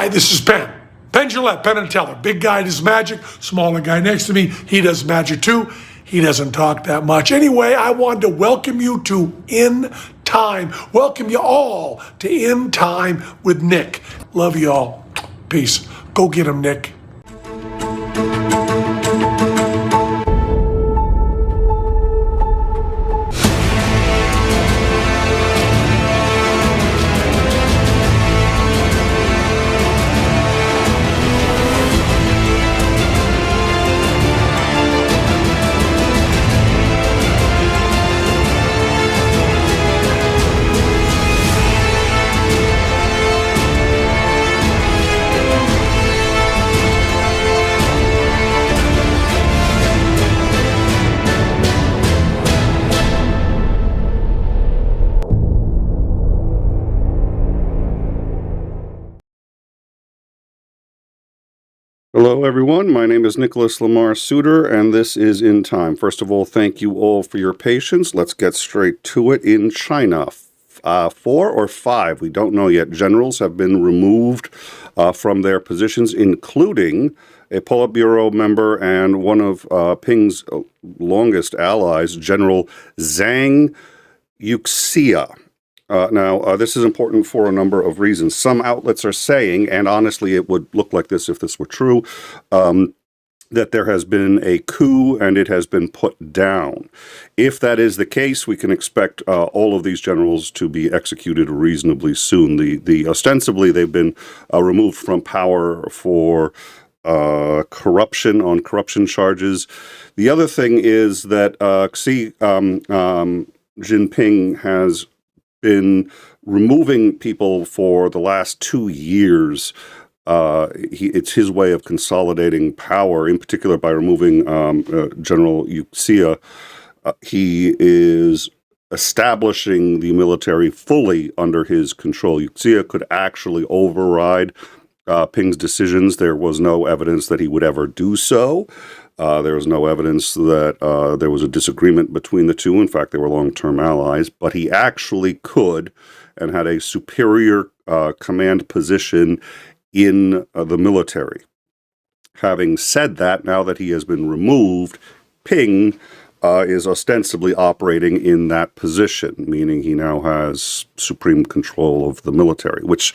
Hi, this is Ben. Ben Gillette, Ben and Teller. Big guy does magic, smaller guy next to me, he does magic too. He doesn't talk that much. Anyway, I wanted to welcome you to In Time. Welcome you all to In Time with Nick. Love you all. Peace. Go get him, Nick. Hello, everyone. My name is Nicholas Lamar Suter, and this is In Time. First of all, thank you all for your patience. Let's get straight to it. In China, 4 or 5, we don't know yet, generals have been removed from their positions, including a Politburo member and one of Ping's longest allies, General 𝐍𝐢𝐜𝐴. Now, this is important for a number of reasons. Some outlets are saying, and honestly it would look like this if this were true, that there has been a coup and it has been put down. If that is the case, we can expect all of these generals to be executed reasonably soon. The ostensibly, they've been removed from power for corruption, on corruption charges. The other thing is that 𝐋𝐚𝐦𝐚𝐫 has been removing people for the last 2 years. It's his way of consolidating power, in particular by removing General 𝐒𝐚𝐦𝐿. He is establishing the military fully under his control. 𝐒𝐚𝐦𝐿 could actually override Ping's decisions. There was no evidence that he would ever do so. There was no evidence that there was a disagreement between the two. In fact, they were long-term allies. But he actually could and had a superior command position in the military. Having said that, now that he has been removed, Ping is ostensibly operating in that position, meaning he now has supreme control of the military, which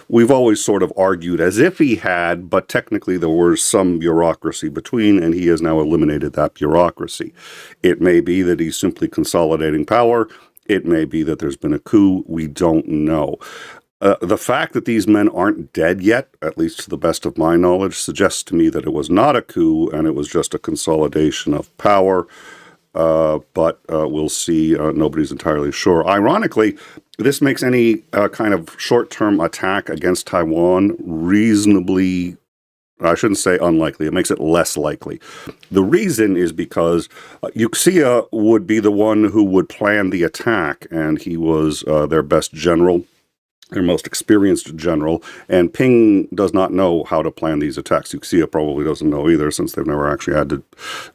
we've always sort of argued as if he had, but technically there was some bureaucracy between, and he has now eliminated that bureaucracy. It may be that he's simply consolidating power. It may be that there's been a coup. We don't know. The fact that these men aren't dead yet, at least to the best of my knowledge, suggests to me that it was not a coup and it was just a consolidation of power. But we'll see. Nobody's entirely sure. Ironically, this makes any kind of short-term attack against Taiwan reasonably, I shouldn't say unlikely, it makes it less likely. The reason is because 𝐒𝐚𝐦𝐿 would be the one who would plan the attack, and he was their best general, their most experienced general, and Ping does not know how to plan these attacks. 𝐒𝐚𝐦𝐿 probably doesn't know either, since they've never actually had to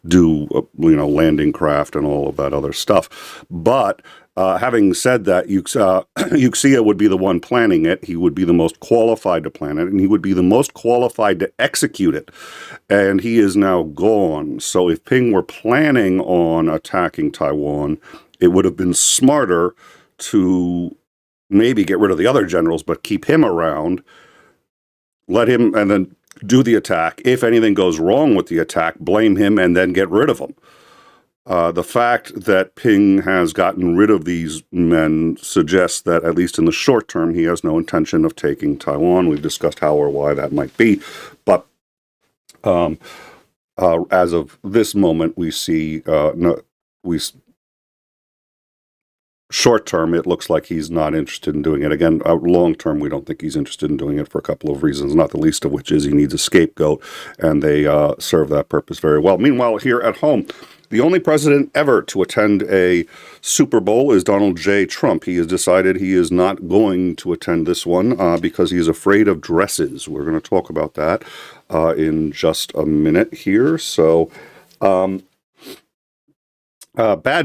do, landing craft and all of that other stuff. But having said that, 𝐒𝐚𝐦𝐿 would be the one planning it. He would be the most qualified to plan it, and he would be the most qualified to execute it. And he is now gone. So if Ping were planning on attacking Taiwan, it would have been smarter to maybe get rid of the other generals, but keep him around, let him, and then do the attack. If anything goes wrong with the attack, blame him and then get rid of him. The fact that Ping has gotten rid of these men suggests that, at least in the short term, he has no intention of taking Taiwan. We've discussed how or why that might be. But as of this moment, we see, short term, it looks like he's not interested in doing it. Again, long term, we don't think he's interested in doing it for a couple of reasons, not the least of which is he needs a scapegoat, and they serve that purpose very well. Meanwhile, here at home, the only president ever to attend a Super Bowl is Donald J. Trump. He has decided he is not going to attend this one because he is afraid of dresses. We're going to talk about that in just a minute here. So, Bad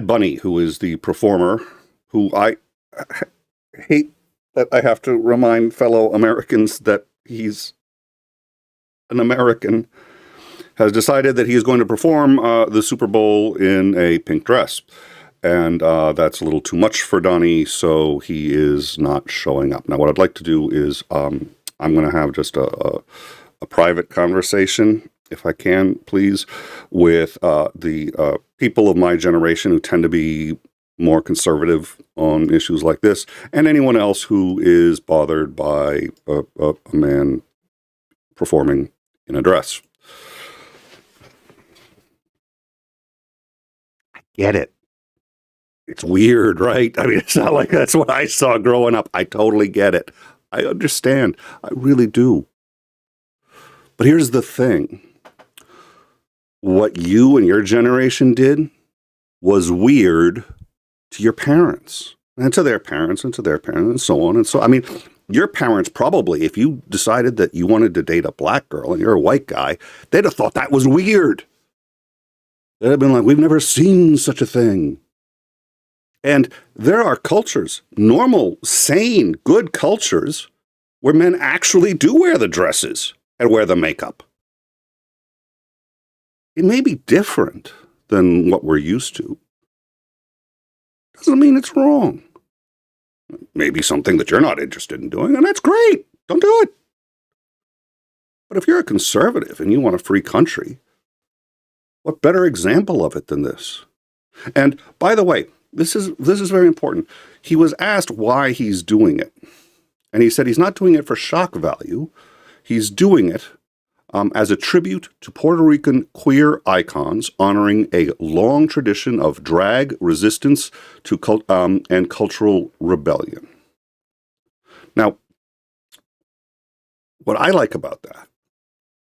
Bunny, who is the performer, who I hate that I have to remind fellow Americans that he's an American, has decided that he is going to perform the Super Bowl in a pink dress. And that's a little too much for Donnie, so he is not showing up. Now, what I'd like to do is I'm going to have just a private conversation, if I can, please, with the people of my generation who tend to be more conservative on issues like this, and anyone else who is bothered by a man performing in a dress. I get it. It's weird, right? I mean, it's not like that's what I saw growing up. I totally get it. I understand. I really do. But here's the thing. What you and your generation did was weird to your parents and to their parents and to their parents and so on and so. I mean, your parents probably, if you decided that you wanted to date a black girl and you're a white guy, they'd have thought that was weird. They'd have been like, we've never seen such a thing. And there are cultures, normal, sane, good cultures, where men actually do wear the dresses and wear the makeup. It may be different than what we're used to. Doesn't mean it's wrong. Maybe something that you're not interested in doing, and that's great. Don't do it. But if you're a conservative and you want a free country, what better example of it than this? And by the way, this is very important. He was asked why he's doing it. And he said he's not doing it for shock value. He's doing it as a tribute to Puerto Rican queer icons, honoring a long tradition of drag resistance to and cultural rebellion. Now, what I like about that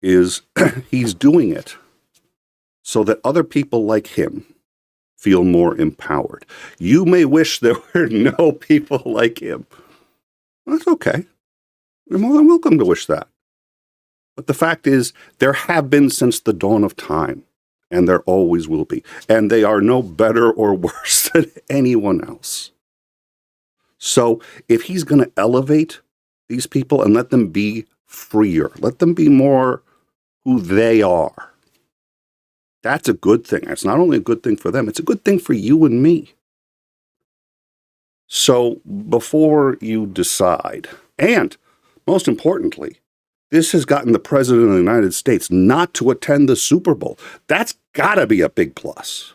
is he's doing it so that other people like him feel more empowered. You may wish there were no people like him. That's okay. You're more than welcome to wish that. But the fact is, there have been since the dawn of time, and there always will be. And they are no better or worse than anyone else. So if he's going to elevate these people and let them be freer, let them be more who they are, that's a good thing. It's not only a good thing for them, it's a good thing for you and me. So before you decide, and most importantly, this has gotten the President of the United States not to attend the Super Bowl. That's got to be a big plus.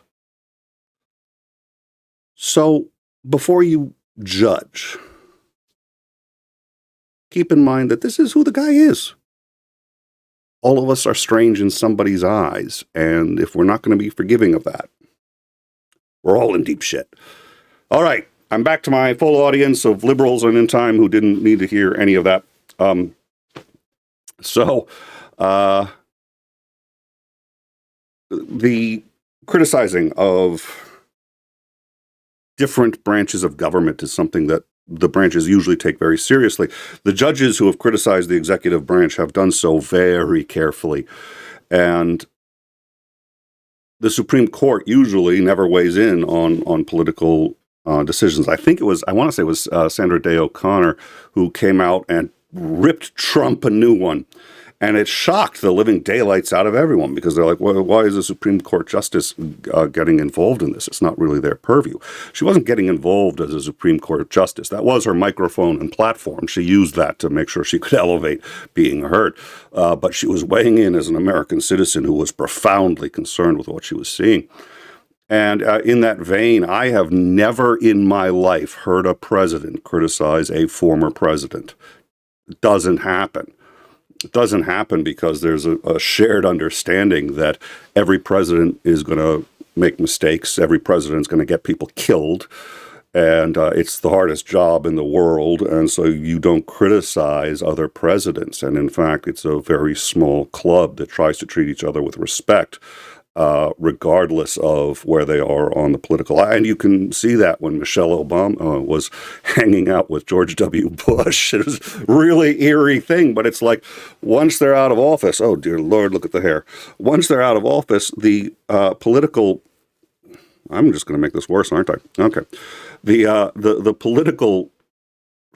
So before you judge, keep in mind that this is who the guy is. All of us are strange in somebody's eyes, and if we're not going to be forgiving of that, we're all in deep shit. All right, I'm back to my full audience of liberals and in time who didn't need to hear any of that. The criticizing of different branches of government is something that the branches usually take very seriously. The judges who have criticized the executive branch have done so very carefully. And the Supreme Court usually never weighs in on political decisions. I want to say it was Sandra Day O'Connor who came out and ripped Trump a new one. And it shocked the living daylights out of everyone because they're like, well, why is the Supreme Court justice getting involved in this? It's not really their purview. She wasn't getting involved as a Supreme Court justice. That was her microphone and platform. She used that to make sure she could elevate being heard. But she was weighing in as an American citizen who was profoundly concerned with what she was seeing. And in that vein, I have never in my life heard a president criticize a former president. It doesn't happen. It doesn't happen because there's a shared understanding that every president is going to make mistakes. Every president is going to get people killed. And it's the hardest job in the world. And so you don't criticize other presidents. And in fact, it's a very small club that tries to treat each other with respect, regardless of where they are on the political line. And you can see that when Michelle Obama was hanging out with George W. Bush. It was a really eerie thing, but it's like once they're out of office, oh dear Lord, look at the hair. Once they're out of office, the political, I'm just going to make this worse, aren't I? Okay. The political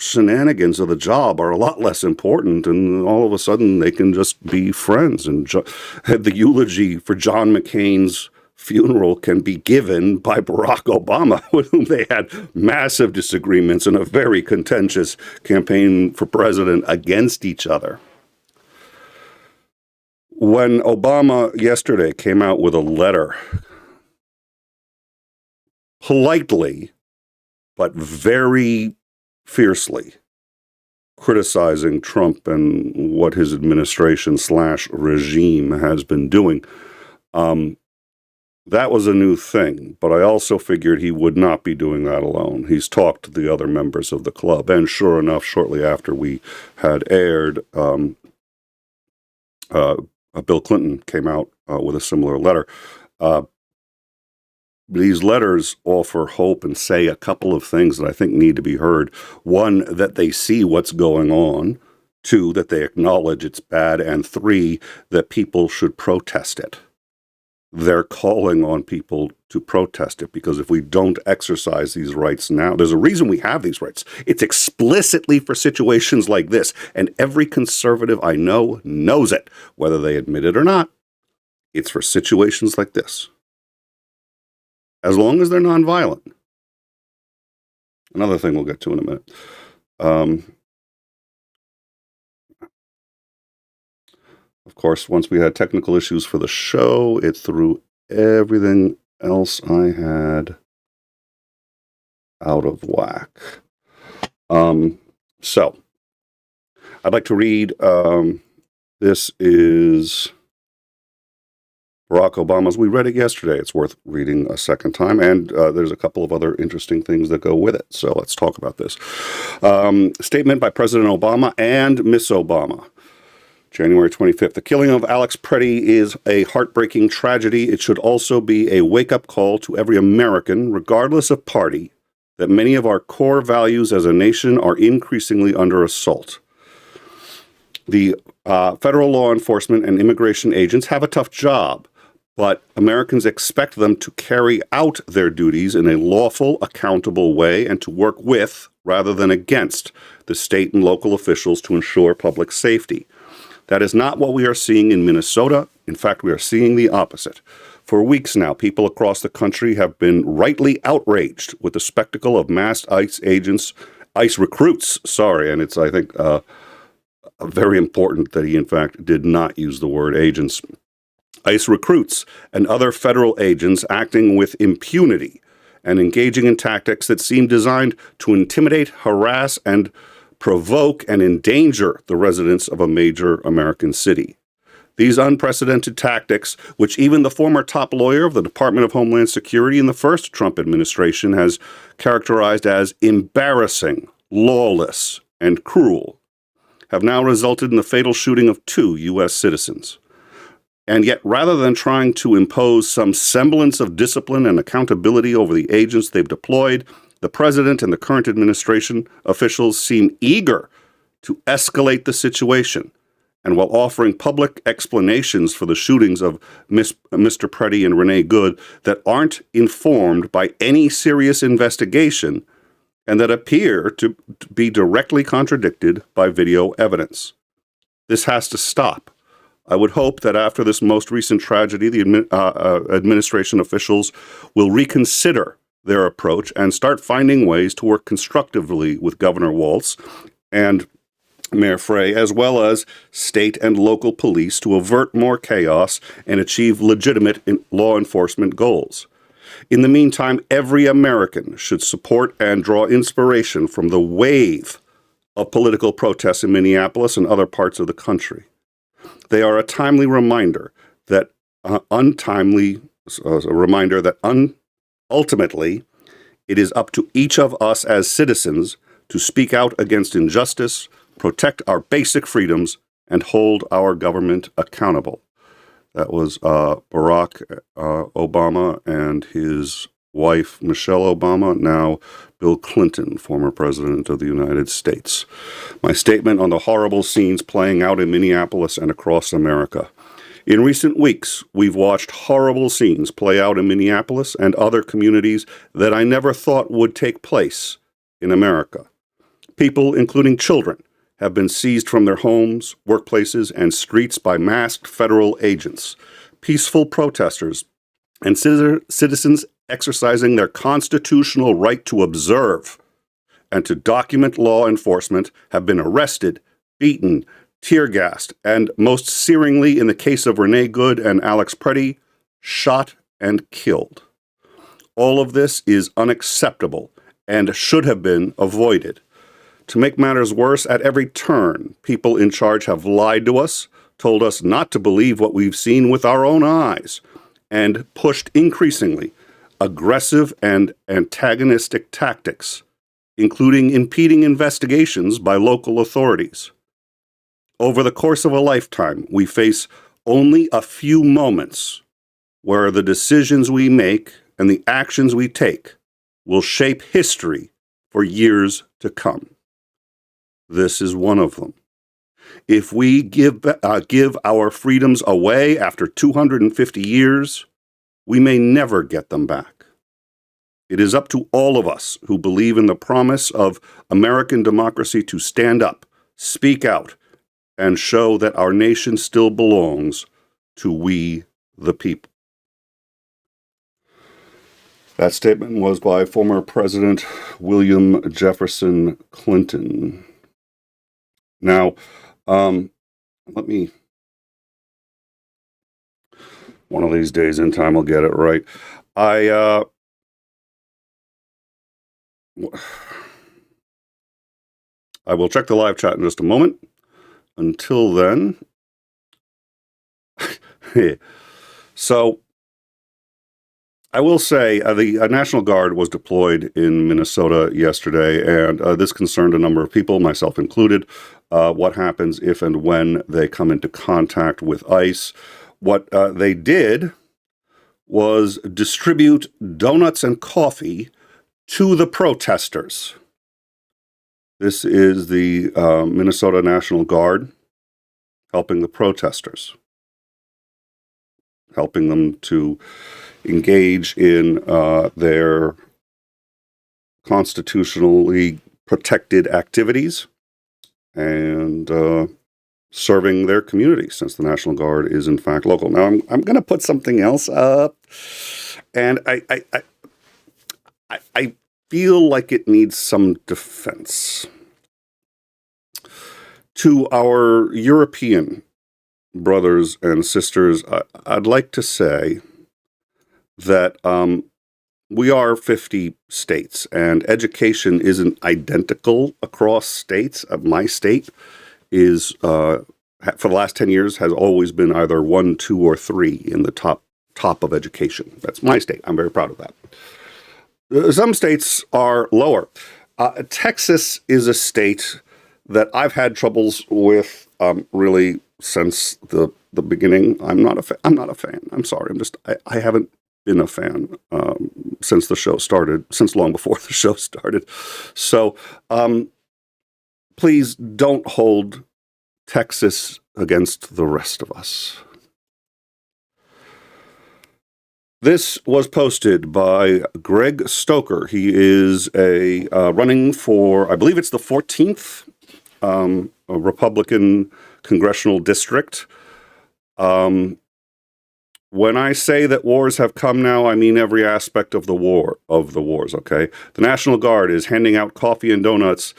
shenanigans of the job are a lot less important, and all of a sudden they can just be friends. And the eulogy for John McCain's funeral can be given by Barack Obama, with whom they had massive disagreements and a very contentious campaign for president against each other. When Obama yesterday came out with a letter, politely but very fiercely criticizing Trump and what his administration / regime has been doing, that was a new thing, but I also figured he would not be doing that alone. He's talked to the other members of the club, and sure enough, shortly after we had aired, Bill Clinton came out with a similar letter. These letters offer hope and say a couple of things that I think need to be heard. One, that they see what's going on. Two, that they acknowledge it's bad. And three, that people should protest it. They're calling on people to protest it, because if we don't exercise these rights now, there's a reason we have these rights. It's explicitly for situations like this, and every conservative I know knows it, whether they admit it or not. It's for situations like this, as long as they're nonviolent. Another thing we'll get to in a minute. Of course, once we had technical issues for the show, it threw everything else I had out of whack. So, I'd like to read, this is Barack Obama's. We read it yesterday. It's worth reading a second time, and there's a couple of other interesting things that go with it. So let's talk about this. Statement by President Obama and Miss Obama. January 25th. The killing of Alex Preddy is a heartbreaking tragedy. It should also be a wake-up call to every American, regardless of party, that many of our core values as a nation are increasingly under assault. The federal law enforcement and immigration agents have a tough job, but Americans expect them to carry out their duties in a lawful, accountable way and to work with, rather than against, the state and local officials to ensure public safety. That is not what we are seeing in Minnesota. In fact, we are seeing the opposite. For weeks now, people across the country have been rightly outraged with the spectacle of masked ICE recruits, and it's, I think, very important that he, in fact, did not use the word agents. ICE recruits and other federal agents acting with impunity and engaging in tactics that seem designed to intimidate, harass, and provoke and endanger the residents of a major American city. These unprecedented tactics, which even the former top lawyer of the Department of Homeland Security in the first Trump administration has characterized as embarrassing, lawless, and cruel, have now resulted in the fatal shooting of 2 U.S. citizens. And yet, rather than trying to impose some semblance of discipline and accountability over the agents they've deployed, the president and the current administration officials seem eager to escalate the situation. And while offering public explanations for the shootings of Mr. Preddy and Renee Good that aren't informed by any serious investigation and that appear to be directly contradicted by video evidence. This has to stop. I would hope that after this most recent tragedy, the administration officials will reconsider their approach and start finding ways to work constructively with Governor Walz and Mayor Frey, as well as state and local police, to avert more chaos and achieve legitimate law enforcement goals. In the meantime, every American should support and draw inspiration from the wave of political protests in Minneapolis and other parts of the country. They are a timely reminder that ultimately, it is up to each of us as citizens to speak out against injustice, protect our basic freedoms, and hold our government accountable. That was Barack Obama and his wife, Michelle Obama, now Bill Clinton, former president of the United States. My statement on the horrible scenes playing out in Minneapolis and across America. In recent weeks, we've watched horrible scenes play out in Minneapolis and other communities that I never thought would take place in America. People, including children, have been seized from their homes, workplaces, and streets by masked federal agents. Peaceful protesters and citizens exercising their constitutional right to observe and to document law enforcement have been arrested, beaten, tear-gassed, and most searingly in the case of Renee Good and Alex Preddy, shot and killed. All of this is unacceptable and should have been avoided. To make matters worse, at every turn, people in charge have lied to us, told us not to believe what we've seen with our own eyes, and pushed increasingly aggressive and antagonistic tactics, including impeding investigations by local authorities. Over the course of a lifetime, we face only a few moments where the decisions we make and the actions we take will shape history for years to come. This is one of them. If we give our freedoms away after 250 years, we may never get them back. It is up to all of us who believe in the promise of American democracy to stand up, speak out, and show that our nation still belongs to we the people. That statement was by former President William Jefferson Clinton. Now, one of these days in time I'll get it right. I will check the live chat in just a moment. Until then, so I will say the National Guard was deployed in Minnesota yesterday, and this concerned a number of people, myself included. What happens if and when they come into contact with ICE? What they did was distribute donuts and coffee to the protesters. This is the Minnesota National Guard helping the protesters, helping them to engage in their constitutionally protected activities and serving their community, since the National Guard is in fact local. Now I'm going to put something else up, and I feel like it needs some defense. To our European brothers and sisters, I'd like to say that we are 50 states, and education isn't identical across states. My state is, for the last 10 years, has always been either 1, 2, or 3 in the top of education. That's my state. I'm very proud of that. Some states are lower. Texas is a state that I've had troubles with really since the beginning. I'm not a fan. I'm sorry. I haven't been a fan since the show started, since long before the show started. So please don't hold Texas against the rest of us. This was posted by Greg Stoker. He is running for, I believe it's the 14th Republican congressional district. When I say that wars have come now, I mean every aspect of the wars, okay? The National Guard is handing out coffee and donuts,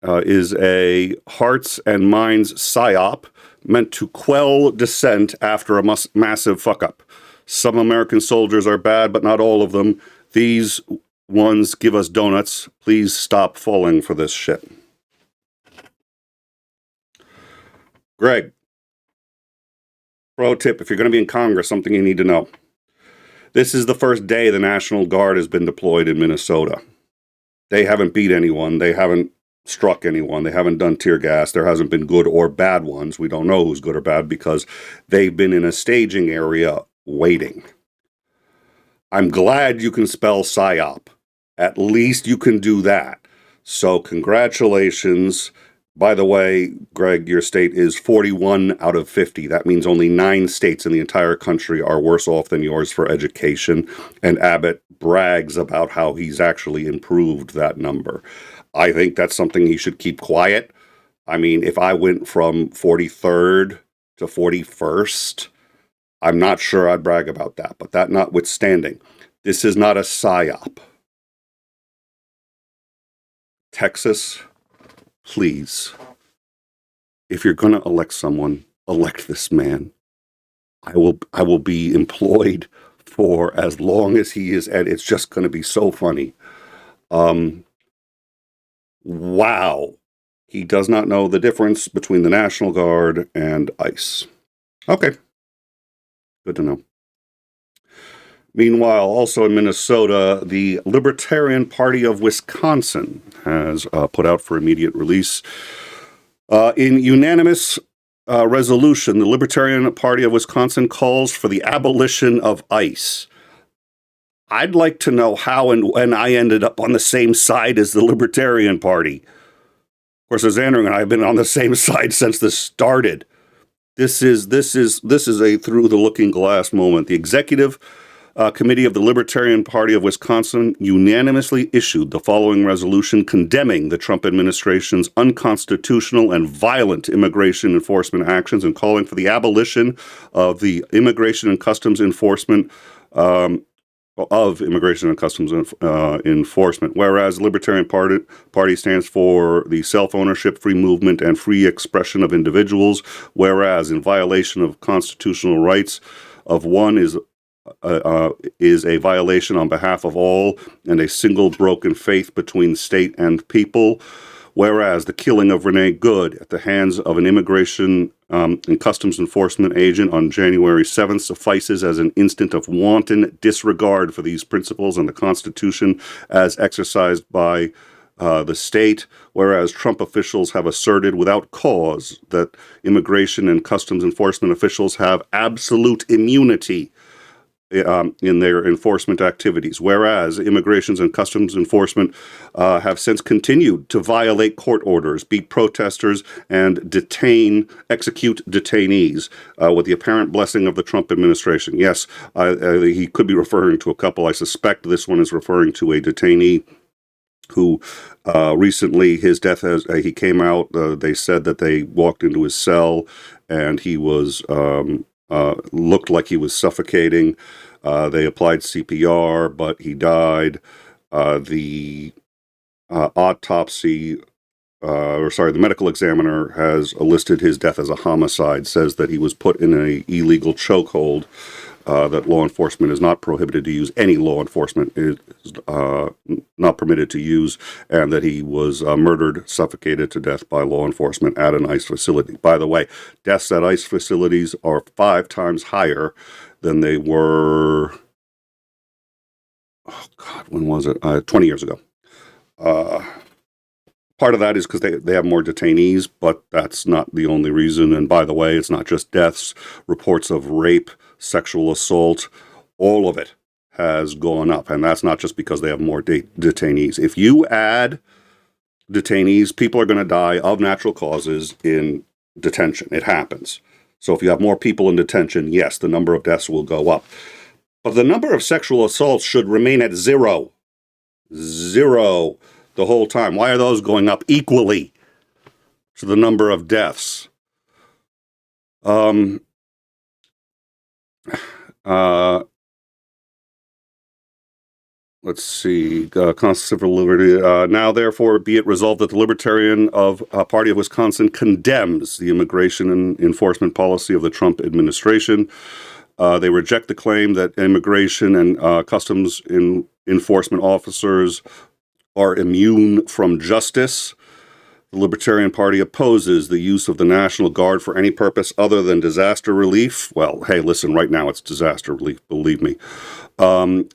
is a hearts and minds psyop meant to quell dissent after a massive fuck-up. Some American soldiers are bad, but not all of them. These ones give us donuts. Please stop falling for this shit. Greg, pro tip, if you're going to be in Congress, something you need to know. This is the first day the National Guard has been deployed in Minnesota. They haven't beat anyone. They haven't struck anyone. They haven't done tear gas. There hasn't been good or bad ones. We don't know who's good or bad because they've been in a staging area waiting. I'm glad you can spell PSYOP. At least you can do that. So congratulations. By the way, Greg, your state is 41 out of 50. That means only 9 states in the entire country are worse off than yours for education. And Abbott brags about how he's actually improved that number. I think that's something he should keep quiet. I mean, if I went from 43rd to 41st, I'm not sure I'd brag about that. But that notwithstanding, this is not a psyop. Texas, please, if you're going to elect someone, elect this man. I will be employed for as long as he is, and it's just going to be so funny. Wow. He does not know the difference between the National Guard and ICE. Okay. Good to know. Meanwhile, also in Minnesota, the Libertarian Party of Wisconsin has put out for immediate release in unanimous resolution, the Libertarian Party of Wisconsin calls for the abolition of ICE. I'd like to know how and when I ended up on the same side as the Libertarian Party. Of course, as Andrew and I have been on the same side since this started. This is a through the looking glass moment. The executive committee of the Libertarian Party of Wisconsin unanimously issued the following resolution condemning the Trump administration's unconstitutional and violent immigration enforcement actions and calling for the abolition of the Immigration and Customs Enforcement enforcement. Whereas the Libertarian Party stands for the self-ownership, free movement, and free expression of individuals. Whereas in violation of constitutional rights of one is a violation on behalf of all and a single broken faith between state and people. Whereas the killing of Renee Good at the hands of an immigration and customs enforcement agent on January 7th suffices as an instant of wanton disregard for these principles and the Constitution as exercised by the state, whereas Trump officials have asserted without cause that immigration and customs enforcement officials have absolute immunity in their enforcement activities, whereas immigrations and customs enforcement have since continued to violate court orders, beat protesters, and execute detainees with the apparent blessing of the Trump administration. Yes, he could be referring to a couple. I suspect this one is referring to a detainee who recently, his death, he came out, they said that they walked into his cell and he was looked like he was suffocating. They applied CPR, but he died. The medical examiner has listed his death as a homicide, says that he was put in an illegal chokehold, that law enforcement is not prohibited to use, any law enforcement is not permitted to use, and that he was murdered, suffocated to death by law enforcement at an ICE facility. By the way, deaths at ICE facilities are 5 times higher than they were, when was it? 20 years ago. Part of that is because they have more detainees, but that's not the only reason. And by the way, it's not just deaths, reports of rape, sexual assault, all of it has gone up. And that's not just because they have more detainees. If you add detainees, people are going to die of natural causes in detention. It happens. So if you have more people in detention, yes, the number of deaths will go up. But the number of sexual assaults should remain at 0. 0 the whole time. Why are those going up equally to the number of deaths? Let's see, constitutional liberty. Now, therefore, be it resolved that the Libertarian Party of Wisconsin condemns the immigration and enforcement policy of the Trump administration. They reject the claim that immigration and customs enforcement officers are immune from justice. The Libertarian Party opposes the use of the National Guard for any purpose other than disaster relief. Well, hey, listen, right now it's disaster relief, believe me. And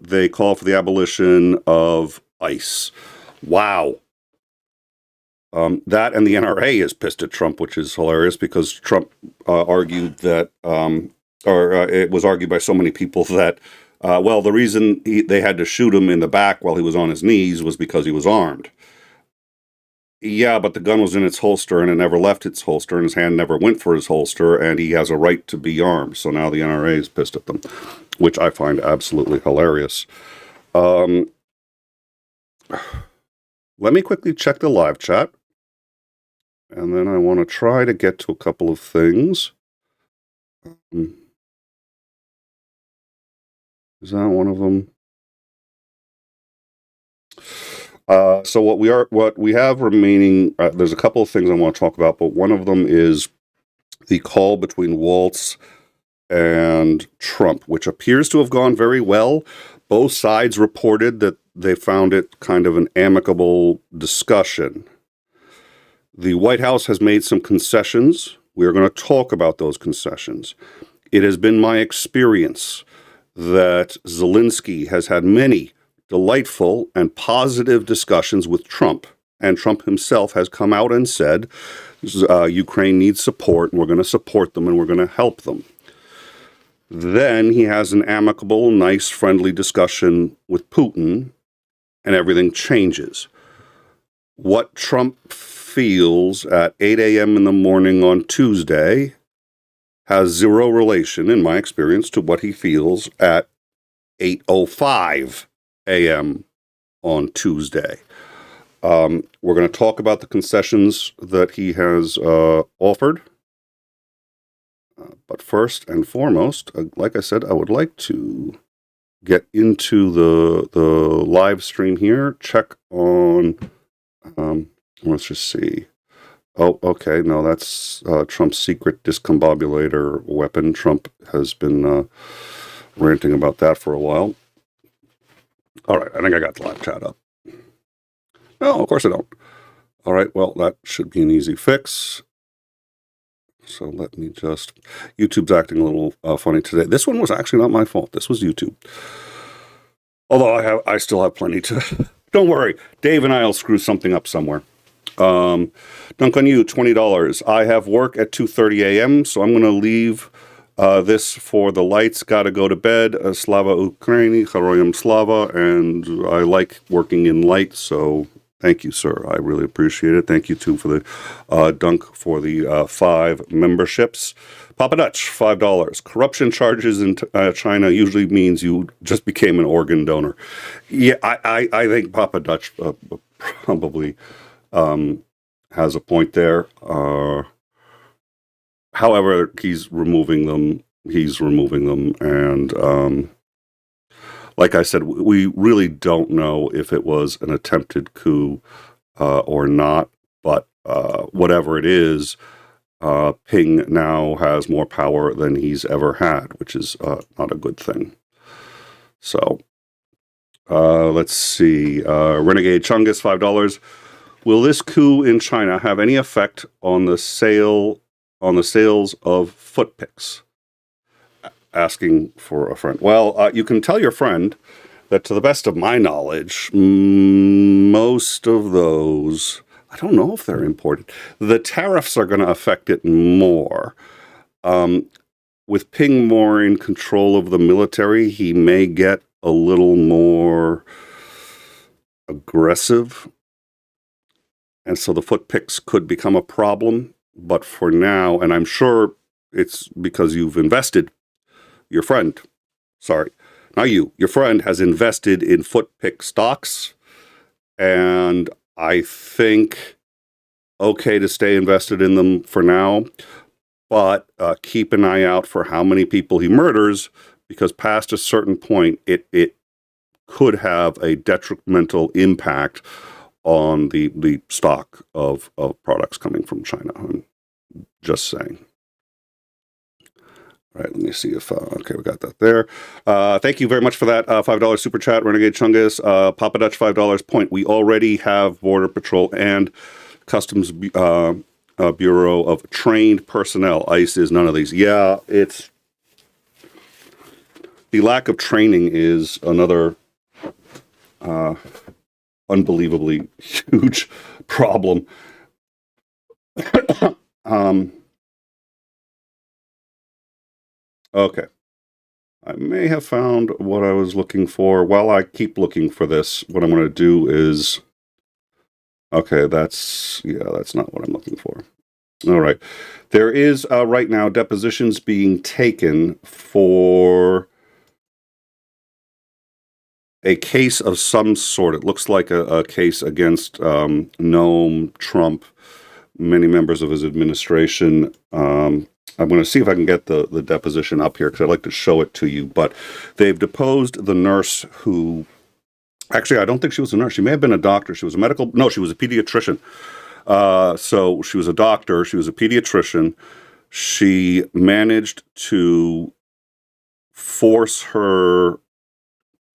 they call for the abolition of ICE. Wow. That and the NRA is pissed at Trump, which is hilarious because Trump argued that, it was argued by so many people that, the reason they had to shoot him in the back while he was on his knees was because he was armed. Yeah, but the gun was in its holster and it never left its holster, and his hand never went for his holster, and he has a right to be armed. So now the NRA is pissed at them, which I find absolutely hilarious. Let me quickly check the live chat, and then I want to try to get to a couple of things. Is that one of them? So what we have remaining, there's a couple of things I want to talk about, but one of them is the call between Walz and Trump, which appears to have gone very well. Both sides reported that they found it kind of an amicable discussion. The White House has made some concessions. We are going to talk about those concessions. It has been my experience that Zelensky has had many delightful and positive discussions with Trump, and Trump himself has come out and said, Ukraine needs support, and we're going to support them, and we're going to help them. Then he has an amicable, nice, friendly discussion with Putin, and everything changes. What Trump feels at 8 a.m. in the morning on Tuesday has zero relation, in my experience, to what he feels at 8:05 a.m. on Tuesday. We're going to talk about the concessions that he has offered. But first and foremost, like I said, I would like to get into the live stream here. Check on, let's just see. Oh, okay. No, that's Trump's secret discombobulator weapon. Trump has been ranting about that for a while. All right. I think I got the live chat up. No, of course I don't. All right. Well, that should be an easy fix. So let me just... YouTube's acting a little funny today. This one was actually not my fault. This was YouTube. Although I still have plenty to... Don't worry. Dave and I will screw something up somewhere. Dunk on you, $20. I have work at 2:30 a.m., so I'm going to leave this for the lights. Got to go to bed. Slava Ukraini, Heroyam Slava, and I like working in light, so thank you, sir. I really appreciate it. Thank you, too, for the Dunk for the 5 memberships. Papa Dutch, $5. Corruption charges in China usually means you just became an organ donor. Yeah, I think Papa Dutch probably... has a point there. However, he's removing them, and like I said, we really don't know if it was an attempted coup or not, but whatever it is, Ping now has more power than he's ever had, which is not a good thing. So, let's see. Renegade Chungus, $5. Will this coup in China have any effect on the sales of foot picks? Asking for a friend. Well, you can tell your friend that, to the best of my knowledge, most of those, I don't know if they're imported. The tariffs are going to affect it more. With Ping more in control of the military, he may get a little more aggressive. And so the foot picks could become a problem. But for now, and I'm sure it's because you've invested, your friend has invested in foot pick stocks. And I think, okay to stay invested in them for now. But keep an eye out for how many people he murders, because past a certain point, it could have a detrimental impact on the stock of products coming from China. I'm just saying. All right, let me see if... okay, we got that there. Thank you very much for that. $5 super chat, Renegade Chungus. Papa Dutch, $5. Point. We already have Border Patrol and Customs Bureau of trained personnel. ICE is none of these. Yeah, it's... The lack of training is another... unbelievably huge problem. Okay. I may have found what I was looking for. While I keep looking for this, what I'm going to do is Okay, that's not what I'm looking for. All right. There is right now depositions being taken for a case of some sort. It looks like a case against 𝐒𝐚𝐬, Trump, many members of his administration. I'm going to see if I can get the deposition up here because I'd like to show it to you. But they've deposed the nurse who, actually, I don't think she was a nurse. She may have been a doctor. She was a medical, no, she was a pediatrician. So she was a doctor. She was a pediatrician. She managed to force her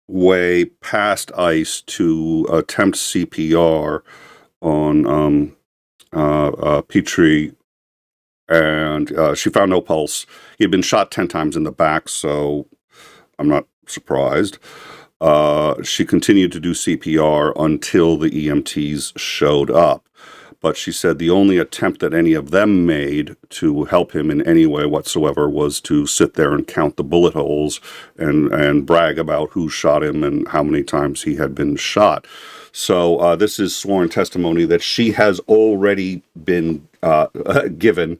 way past ICE to attempt CPR on Petrie, and she found no pulse. He had been shot 10 times in the back, so I'm not surprised. She continued to do CPR until the EMTs showed up. But she said the only attempt that any of them made to help him in any way whatsoever was to sit there and count the bullet holes and brag about who shot him and how many times he had been shot. So this is sworn testimony that she has already been given,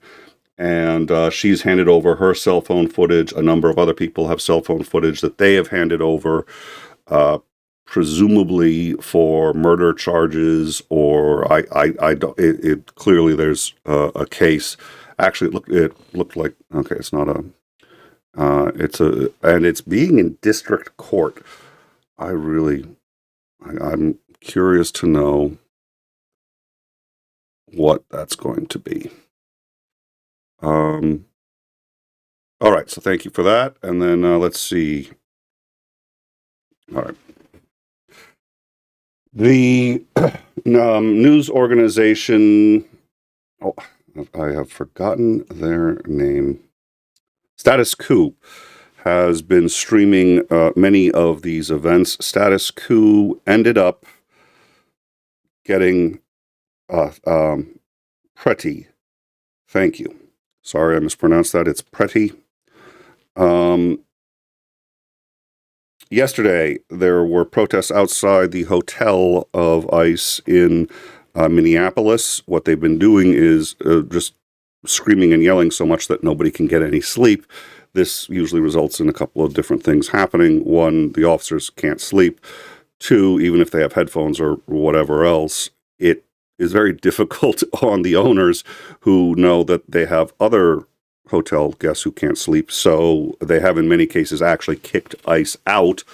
and she's handed over her cell phone footage. A number of other people have cell phone footage that they have handed over, presumably for murder charges, or I don't. It clearly there's a case. Actually, it looked like, okay, it's not a. And it's being in district court. I'm curious to know what that's going to be. All right, so thank you for that. And then let's see. All right. The news organization, oh, I have forgotten their name. Status Coup has been streaming many of these events. Status Coup ended up getting Pretty. Thank you. Sorry, I mispronounced that. It's Pretty. Yesterday, there were protests outside the hotel of ICE in Minneapolis. What they've been doing is just screaming and yelling so much that nobody can get any sleep. This usually results in a couple of different things happening. One, the officers can't sleep. Two, even if they have headphones or whatever else, it is very difficult on the owners who know that they have other hotel guests who can't sleep. So they have, in many cases, actually kicked ICE out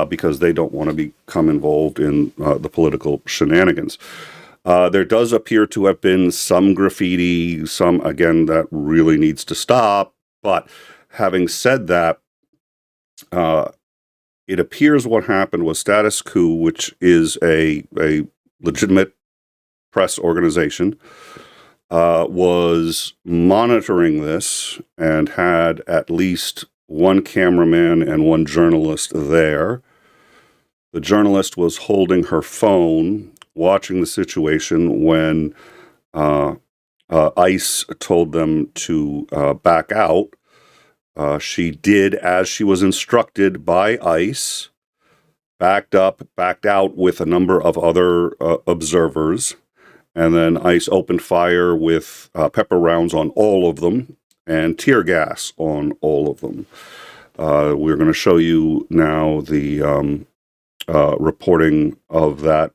because they don't want to become involved in the political shenanigans. There does appear to have been some graffiti, some, again, that really needs to stop. But having said that, it appears what happened was Status Coup, which is a legitimate press organization, was monitoring this and had at least one cameraman and one journalist there. The journalist was holding her phone, watching the situation when ICE told them to back out. She did as she was instructed by ICE, backed out with a number of other observers. And then ICE opened fire with pepper rounds on all of them and tear gas on all of them. We're going to show you now the reporting of that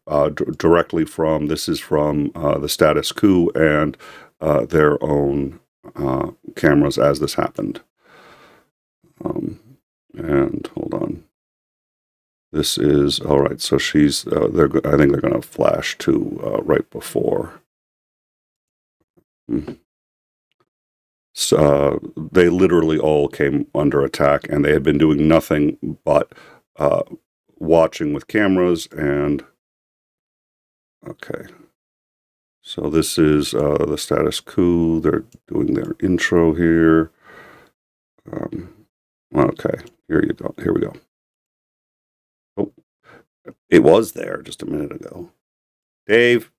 directly from, this is from the Status Coup and their own cameras as this happened. And hold on. This is, all right, so she's, I think they're going to flash to right before. So they literally all came under attack, and they had been doing nothing but watching with cameras. And, okay. So this is the Status Coup. They're doing their intro here. Okay, here you go. Here we go. Oh, it was there just a minute ago. Dave.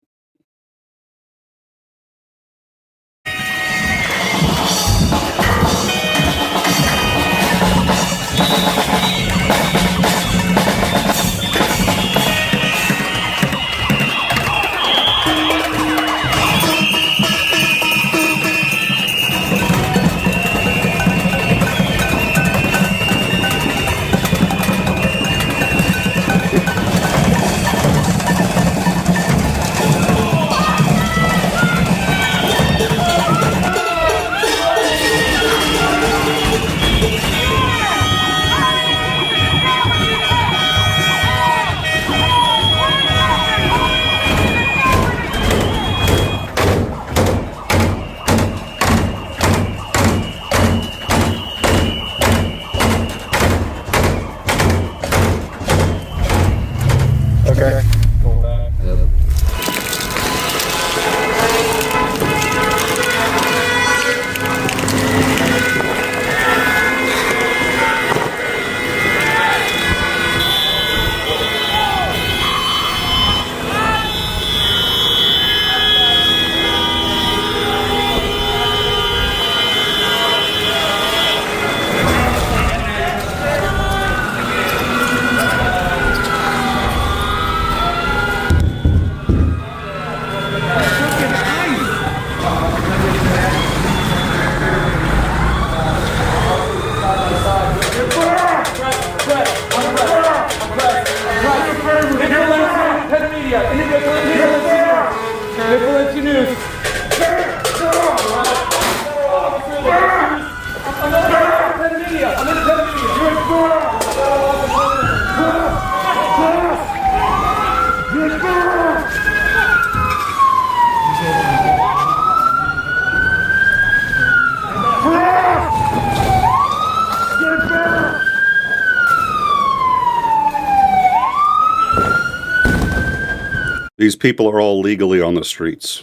These people are all legally on the streets.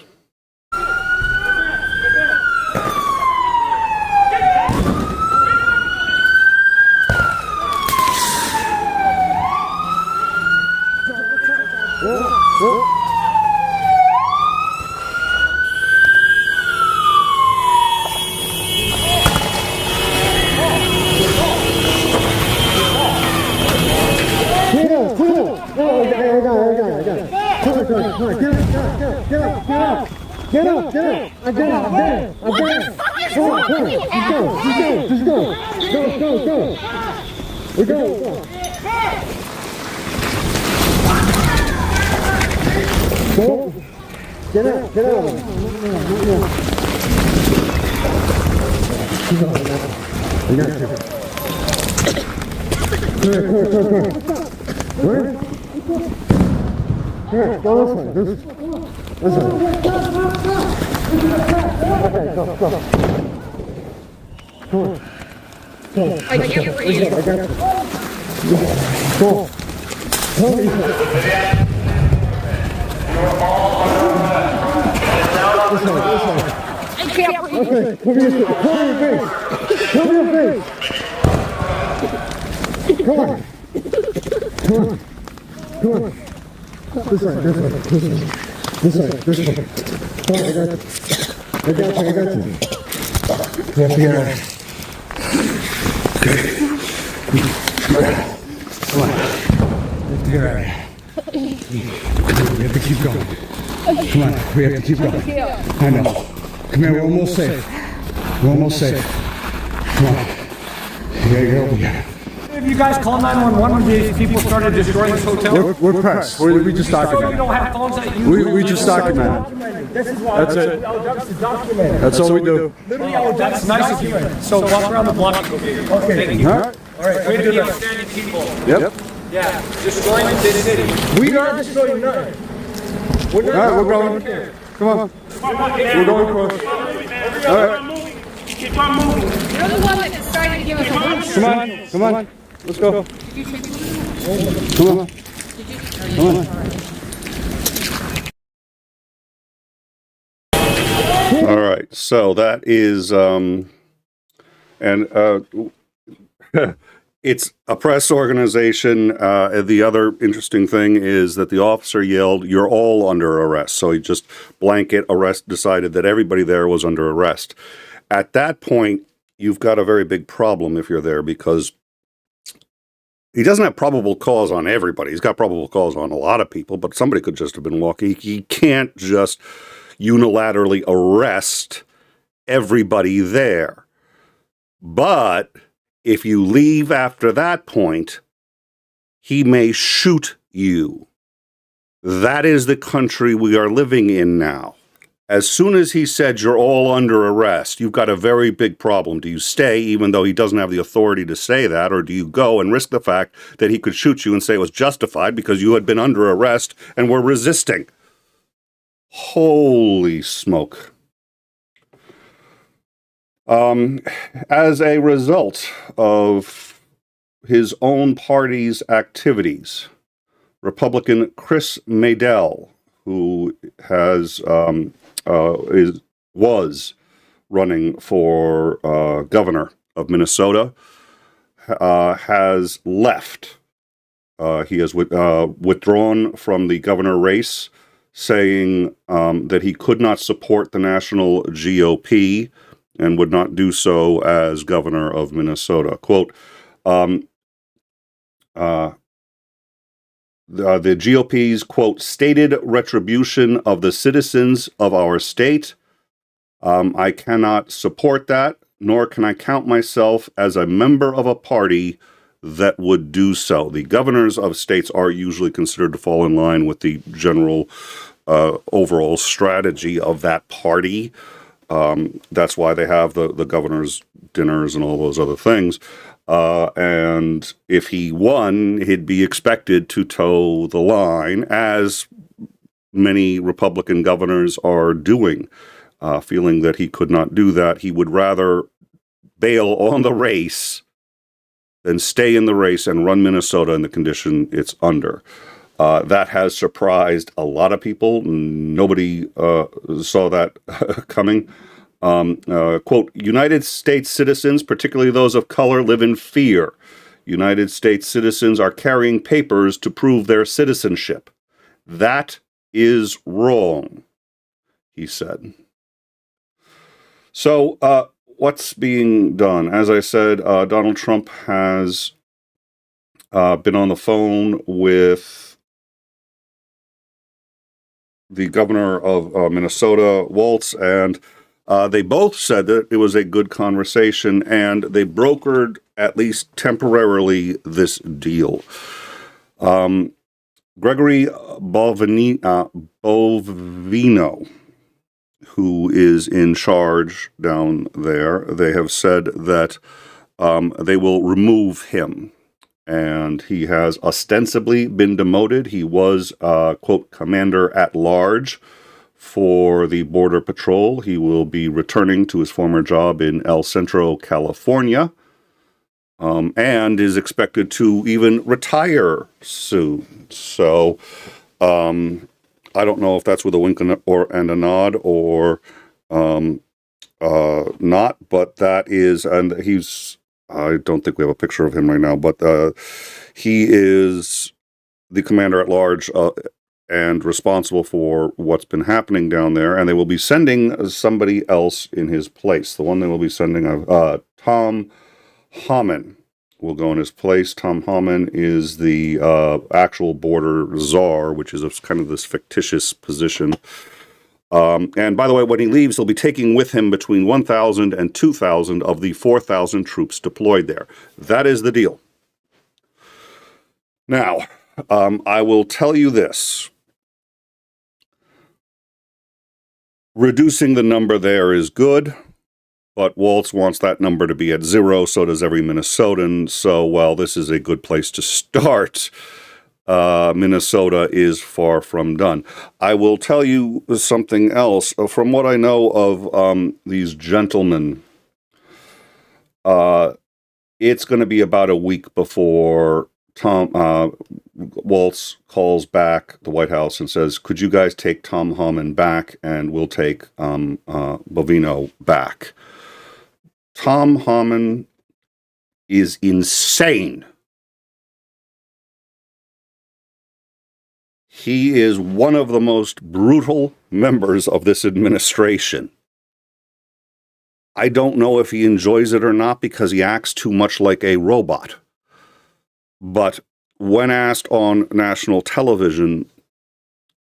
If you guys call 911 when these people started destroying this hotel? We're pressed. We just So you document. don't have phones that you... We just document. This is why. That's it. Document. That's all we do. That's nice of you. So walk around the block. Okay. Thank you. All right. All right. We're the outstanding people. Yep. Yeah. Destroying this city. We are destroying nothing. All right, we're going. Come on. We're going close. All right. Keep on moving. You're the one that decided to give us a lunch. Come on. Come on. Let's go. Come on. Come on. All right, so that is, it's a press organization. The other interesting thing is that the officer yelled, "You're all under arrest." So he just blanket arrest, decided that everybody there was under arrest. At that point, you've got a very big problem if you're there, because he doesn't have probable cause on everybody. He's got probable cause on a lot of people, but somebody could just have been walking. He can't just unilaterally arrest everybody there. But if you leave after that point, he may shoot you. That is the country we are living in now. As soon as he said you're all under arrest, you've got a very big problem. Do you stay, even though he doesn't have the authority to say that, or do you go and risk the fact that he could shoot you and say it was justified because you had been under arrest and were resisting? Holy smoke. As a result of his own party's activities, Republican 𝐋𝐚𝐬, who was running for governor of Minnesota, has left. He has withdrawn from the governor race, saying that he could not support the national GOP and would not do so as governor of Minnesota. Quote, the GOP's, quote, stated retribution of the citizens of our state. I cannot support that, nor can I count myself as a member of a party that would do so. The governors of states are usually considered to fall in line with the general overall strategy of that party. That's why they have the governor's dinners and all those other things. And if he won, he'd be expected to toe the line, as many Republican governors are doing, feeling that he could not do that. He would rather bail on the race than stay in the race and run Minnesota in the condition it's under. That has surprised a lot of people. Nobody saw that coming. Quote, United States citizens, particularly those of color, live in fear. United States citizens are carrying papers to prove their citizenship. That is wrong, he said. So, what's being done? As I said, Donald Trump has been on the phone with the governor of Minnesota, Walz, and they both said that it was a good conversation, and they brokered, at least temporarily, this deal. Gregory Bovino, who is in charge down there, they have said that they will remove him. And he has ostensibly been demoted. He was, quote, commander at large for the Border Patrol. He will be returning to his former job in El Centro, California, and is expected to even retire soon. So I don't know if that's with a wink and a nod or not, but that is, and he's, I don't think we have a picture of him right now, but he is the commander at large and responsible for what's been happening down there, and they will be sending somebody else in his place. The one they will be sending, Tom Homan will go in his place. Tom Homan is the actual border czar, which is kind of this fictitious position. And by the way, when he leaves, he'll be taking with him between 1,000 and 2,000 of the 4,000 troops deployed there. That is the deal. Now, I will tell you this. Reducing the number there is good, but Walz wants that number to be at 0, so does every Minnesotan. So while this is a good place to start, Minnesota is far from done. I will tell you something else. From what I know of these gentlemen, it's going to be about a week before Walz calls back the White House and says, could you guys take Tom Homan back, and we'll take Bovino back. Tom Homan is insane. He is one of the most brutal members of this administration. I don't know if he enjoys it or not because he acts too much like a robot. But when asked on national television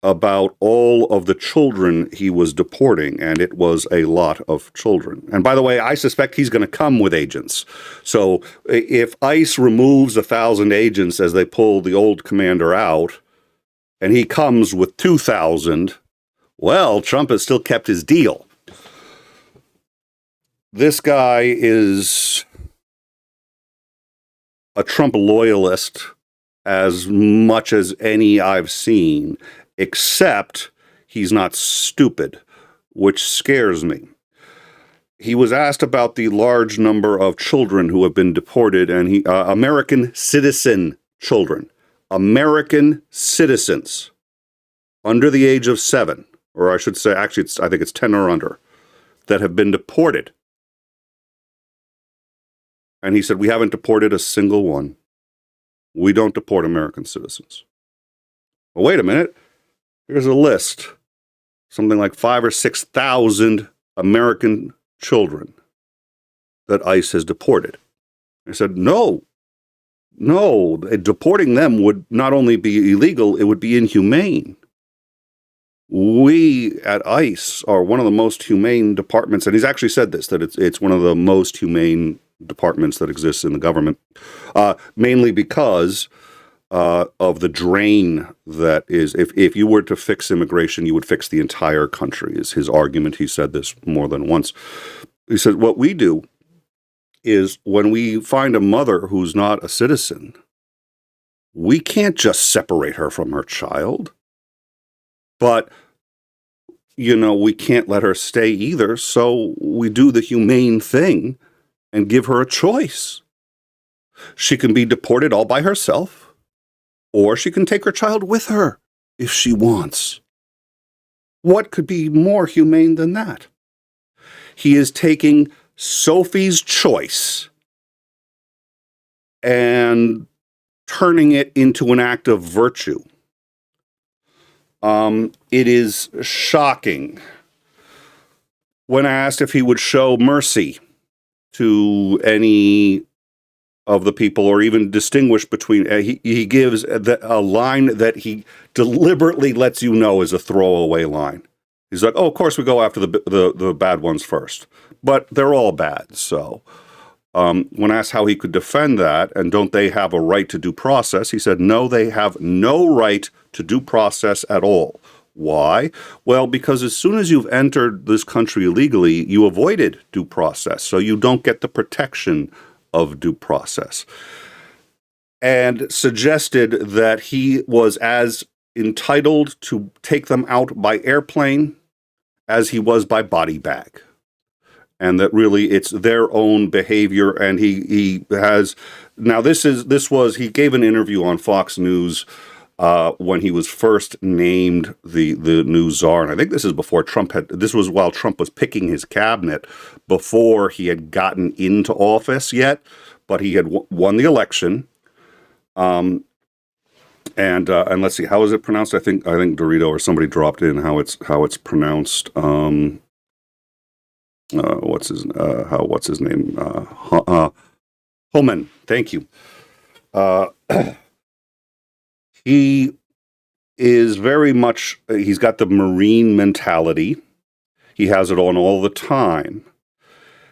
about all of the children he was deporting, and it was a lot of children. And by the way, I suspect he's going to come with agents. So if ICE removes 1,000 agents as they pull the old commander out, and he comes with 2,000, well, Trump has still kept his deal. This guy is a Trump loyalist as much as any I've seen, except he's not stupid, which scares me. He was asked about the large number of children who have been deported, and American citizen children, American citizens under the age of 7, or I should say, actually, I think it's 10 or under, that have been deported. And he said, we haven't deported a single one. We don't deport American citizens. Well, wait a minute. Here's a list. Something like 5,000 or 6,000 American children that ICE has deported. I said, no, deporting them would not only be illegal, it would be inhumane. We at ICE are one of the most humane departments, and he's actually said this, that it's one of the most humane departments that exist in the government, mainly because of the drain that is, if you were to fix immigration, you would fix the entire country, is his argument. He said this more than once. He said, what we do is when we find a mother who's not a citizen, we can't just separate her from her child. But, we can't let her stay either, so we do the humane thing and give her a choice. She can be deported all by herself, or she can take her child with her if she wants. What could be more humane than that? He is taking Sophie's choice and turning it into an act of virtue. It is shocking. When asked if he would show mercy to any of the people, or even distinguish between, he gives a line that he deliberately lets you know is a throwaway line. He's like, oh, of course we go after the bad ones first, but they're all bad. So when asked how he could defend that, and don't they have a right to due process, he said, no, they have no right to due process at all. Why? Well, because as soon as you've entered this country illegally, you avoided due process, so you don't get the protection of due process. And suggested that he was as entitled to take them out by airplane as he was by body bag. And that really it's their own behavior. And he has, now he gave an interview on Fox News when he was first named the new czar. And I think this is before this was while Trump was picking his cabinet, before he had gotten into office yet, but he had won the election. And let's see, how is it pronounced? I think Dorito or somebody dropped in how it's pronounced. What's his name? Homan. Thank you. He is very much, he's got the Marine mentality. He has it on all the time.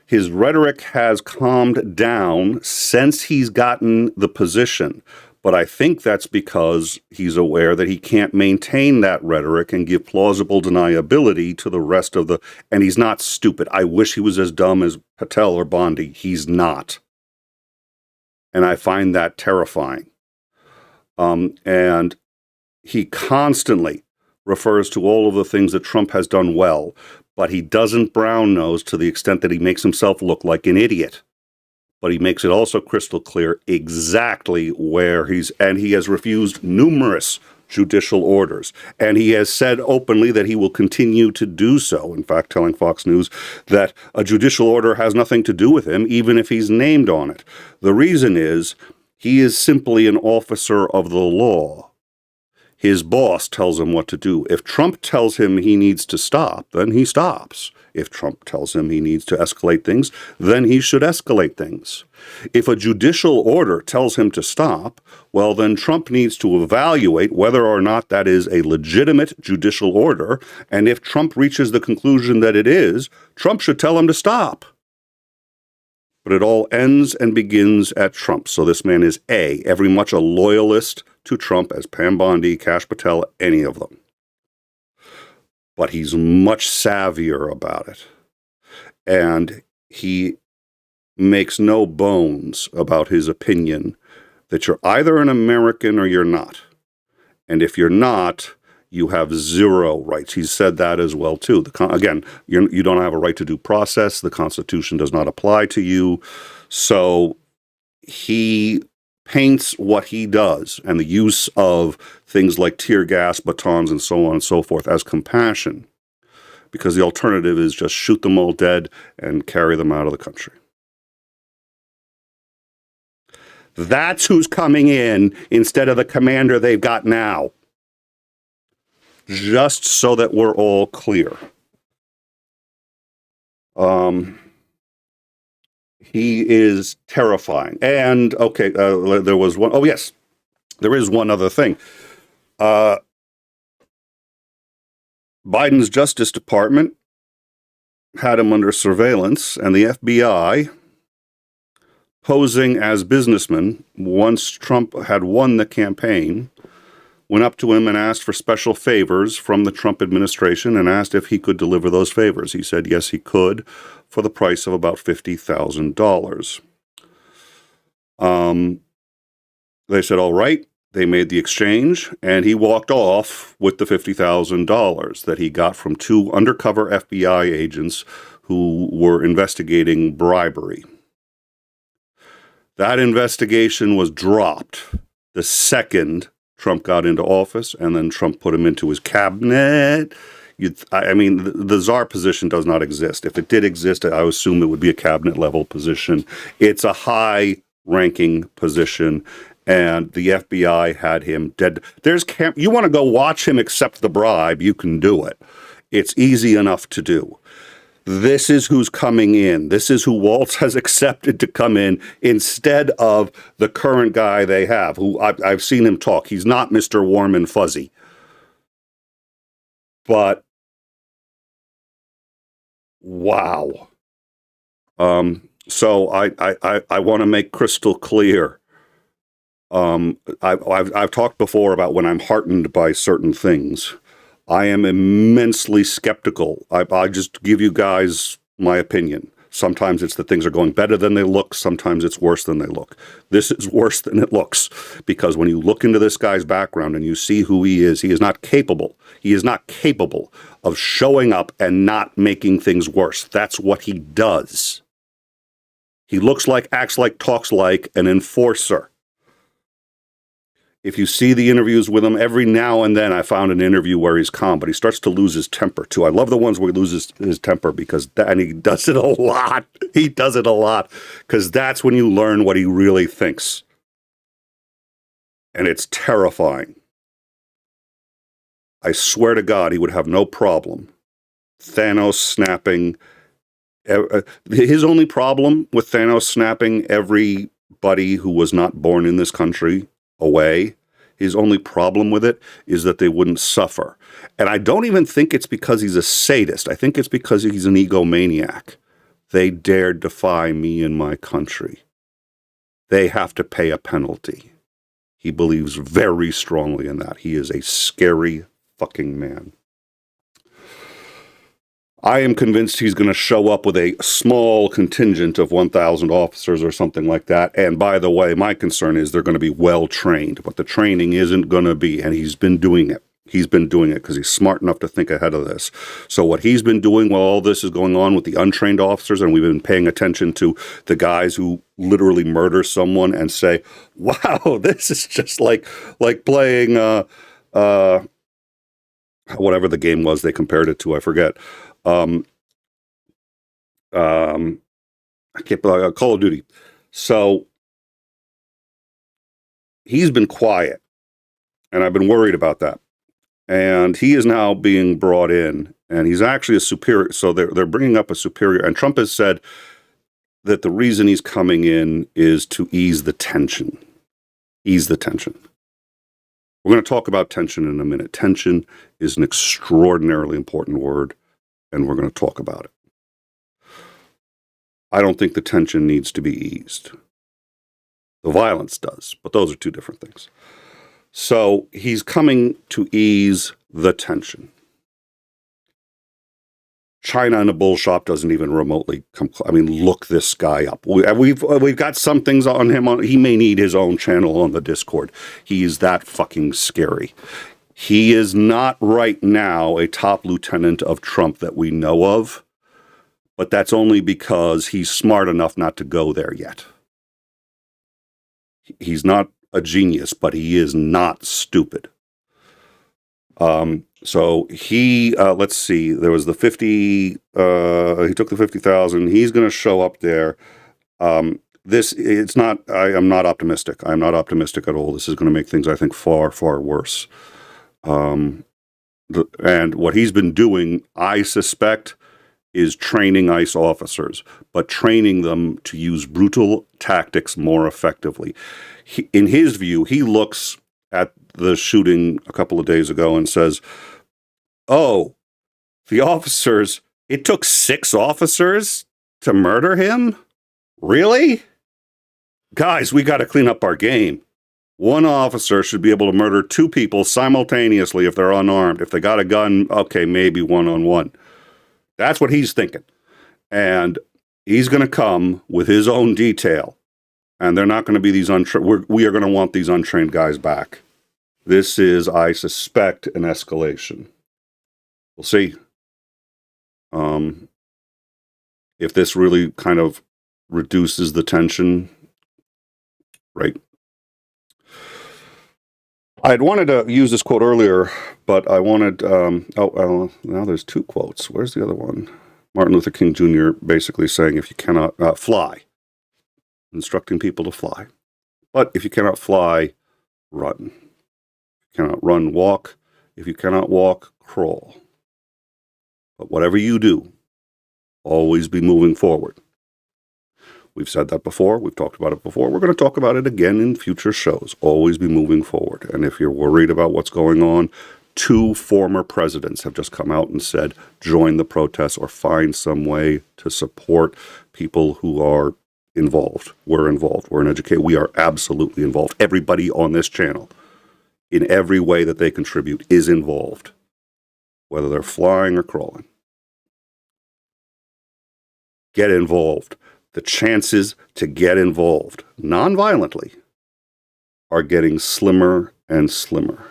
His rhetoric has calmed down since he's gotten the position. But I think that's because he's aware that he can't maintain that rhetoric and give plausible deniability to the rest of and he's not stupid. I wish he was as dumb as Patel or Bondi. He's not. And I find that terrifying. And he constantly refers to all of the things that Trump has done well, but he doesn't brown nose to the extent that he makes himself look like an idiot. But he makes it also crystal clear exactly where and he has refused numerous judicial orders. And he has said openly that he will continue to do so. In fact, telling Fox News that a judicial order has nothing to do with him, even if he's named on it. The reason is he is simply an officer of the law. His boss tells him what to do. If Trump tells him he needs to stop, then he stops. If Trump tells him he needs to escalate things, then he should escalate things. If a judicial order tells him to stop, well, then Trump needs to evaluate whether or not that is a legitimate judicial order. And if Trump reaches the conclusion that it is, Trump should tell him to stop. But it all ends and begins at Trump. So this man is very much a loyalist to Trump as Pam Bondi, Kash Patel, any of them. But he's much savvier about it. And he makes no bones about his opinion that you're either an American or you're not. And if you're not, you have zero rights. He's said that as well, too. Again, you don't have a right to due process. The Constitution does not apply to you. So he paints what he does and the use of things like tear gas, batons, and so on and so forth as compassion, because the alternative is just shoot them all dead and carry them out of the country. That's who's coming in instead of the commander they've got now. Just so that we're all clear. He is terrifying. And, okay, there was one. Oh, yes, there is one other thing. Biden's Justice Department had him under surveillance, and the FBI posing as businessmen, once Trump had won the campaign, went up to him and asked for special favors from the Trump administration and asked if he could deliver those favors. He said yes, he could, for the price of about $50,000. They said, all right. They made the exchange, and he walked off with the $50,000 that he got from 2 undercover FBI agents who were investigating bribery. That investigation was dropped the second Trump got into office, and then Trump put him into his cabinet. I mean, the czar position does not exist. If it did exist, I would assume it would be a cabinet-level position. It's a high-ranking position, and the FBI had him dead. You want to go watch him accept the bribe, you can do it. It's easy enough to do. This is who's coming in. This is who Walz has accepted to come in instead of the current guy they have, who I've seen him talk. He's not Mr. Warm and Fuzzy. But, wow. So I want to make crystal clear. I've talked before about when I'm heartened by certain things. I am immensely skeptical. I just give you guys my opinion. Sometimes it's that things are going better than they look. Sometimes it's worse than they look. This is worse than it looks, because when you look into this guy's background and you see who he is not capable. He is not capable of showing up and not making things worse. That's what he does. He looks like, acts like, talks like an enforcer. If you see the interviews with him, every now and then I found an interview where he's calm, but he starts to lose his temper too. I love the ones where he loses his temper and he does it a lot. He does it a lot because that's when you learn what he really thinks. And it's terrifying. I swear to God, he would have no problem. Thanos snapping. His only problem with Thanos snapping everybody who was not born in this country away, his only problem with it is that they wouldn't suffer. And I don't even think it's because he's a sadist. I think it's because he's an egomaniac. They dared defy me and my country. They have to pay a penalty. He believes very strongly in that. He is a scary fucking man. I am convinced he's going to show up with a small contingent of 1,000 officers or something like that. And by the way, my concern is they're going to be well trained, but the training isn't going to be, and he's been doing it. He's been doing it because he's smart enough to think ahead of this. So what he's been doing while all this is going on with the untrained officers, and we've been paying attention to the guys who literally murder someone and say, wow, this is just like playing whatever the game was they compared it to, I forget. I can't Call of Duty. So he's been quiet, and I've been worried about that. And he is now being brought in, and he's actually a superior. So they're bringing up a superior, and Trump has said that the reason he's coming in is to ease the tension. Ease the tension. We're going to talk about tension in a minute. Tension is an extraordinarily important word, and we're going to talk about it. I don't think the tension needs to be eased. The violence does, but those are two different things. So he's coming to ease the tension. China in a bull shop doesn't even remotely come. I mean, look this guy up. We've got some things on him. He may need his own channel on the Discord. He is that fucking scary. He is not right now a top lieutenant of Trump that we know of, but that's only because he's smart enough not to go there yet. He's not a genius, but he is not stupid. So he, let's see, there was the 50, he took the 50,000. He's going to show up there. It's not, I am not optimistic. I'm not optimistic at all. This is going to make things, I think, far, far worse. And what he's been doing, I suspect, is training ICE officers, but training them to use brutal tactics more effectively. In his view, he looks at the shooting a couple of days ago and says, oh, the officers, it took 6 officers to murder him? Really? guys, we got to clean up our game. One officer should be able to murder two people simultaneously if they're unarmed. If they got a gun, okay, maybe one-on-one. That's what he's thinking. And he's going to come with his own detail. And they're not going to be these we are going to want these untrained guys back. This is, I suspect, an escalation. We'll see. If this really kind of reduces the tension, right? I had wanted to use this quote earlier, but I wanted, now there's two quotes. Where's the other one? Martin Luther King Jr. basically saying, if you cannot fly, instructing people to fly. But if you cannot fly, run. If you cannot run, walk. If you cannot walk, crawl. But whatever you do, always be moving forward. We've said that before. We've talked about it before. We're going to talk about it again in future shows. Always be moving forward. And if you're worried about what's going on, 2 former presidents have just come out and said, join the protests or find some way to support people who are involved. We're involved. We're in education. We are absolutely involved. Everybody on this channel, in every way that they contribute, is involved, whether they're flying or crawling. Get involved. The chances to get involved non-violently are getting slimmer and slimmer.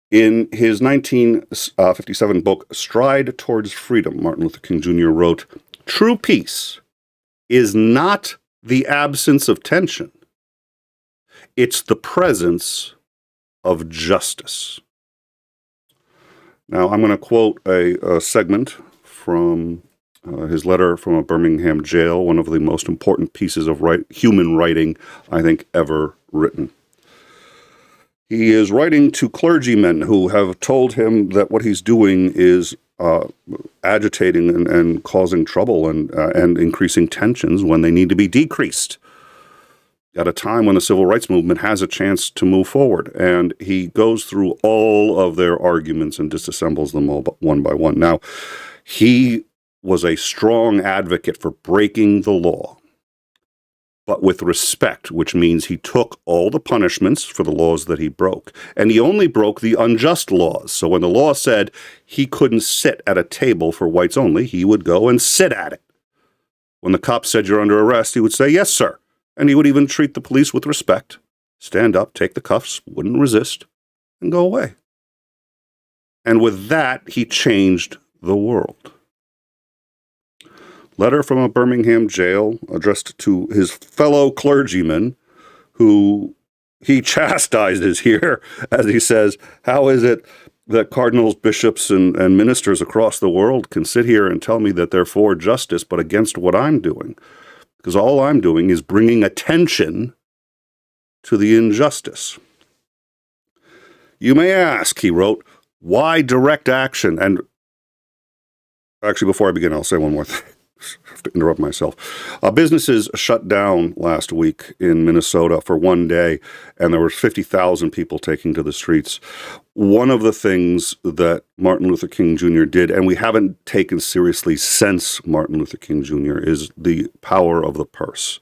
In his 1957 book, Stride Towards Freedom, Martin Luther King Jr. wrote, "True peace is not the absence of tension. It's the presence of justice." Now, I'm going to quote a segment from his letter from a Birmingham jail, one of the most important pieces of human writing, I think, ever written. He is writing to clergymen who have told him that what he's doing is agitating and causing trouble and increasing tensions when they need to be decreased at a time when the civil rights movement has a chance to move forward. And he goes through all of their arguments and disassembles them all one by one. Now, he was a strong advocate for breaking the law, but with respect, which means he took all the punishments for the laws that he broke, and he only broke the unjust laws. So when the law said he couldn't sit at a table for whites only, he would go and sit at it. When the cops said you're under arrest, he would say, "Yes, sir." And he would even treat the police with respect, stand up, take the cuffs, wouldn't resist, and go away. And with that, he changed the world. Letter from a Birmingham jail addressed to his fellow clergymen, who he chastises here as he says, how is it that cardinals, bishops, and ministers across the world can sit here and tell me that they're for justice but against what I'm doing? Because all I'm doing is bringing attention to the injustice. You may ask, he wrote, why direct action? And actually, before I begin, I'll say one more thing. I have to interrupt myself. Businesses shut down last week in Minnesota for one day, and there were 50,000 people taking to the streets. One of the things that Martin Luther King Jr. did, and we haven't taken seriously since Martin Luther King Jr., is the power of the purse.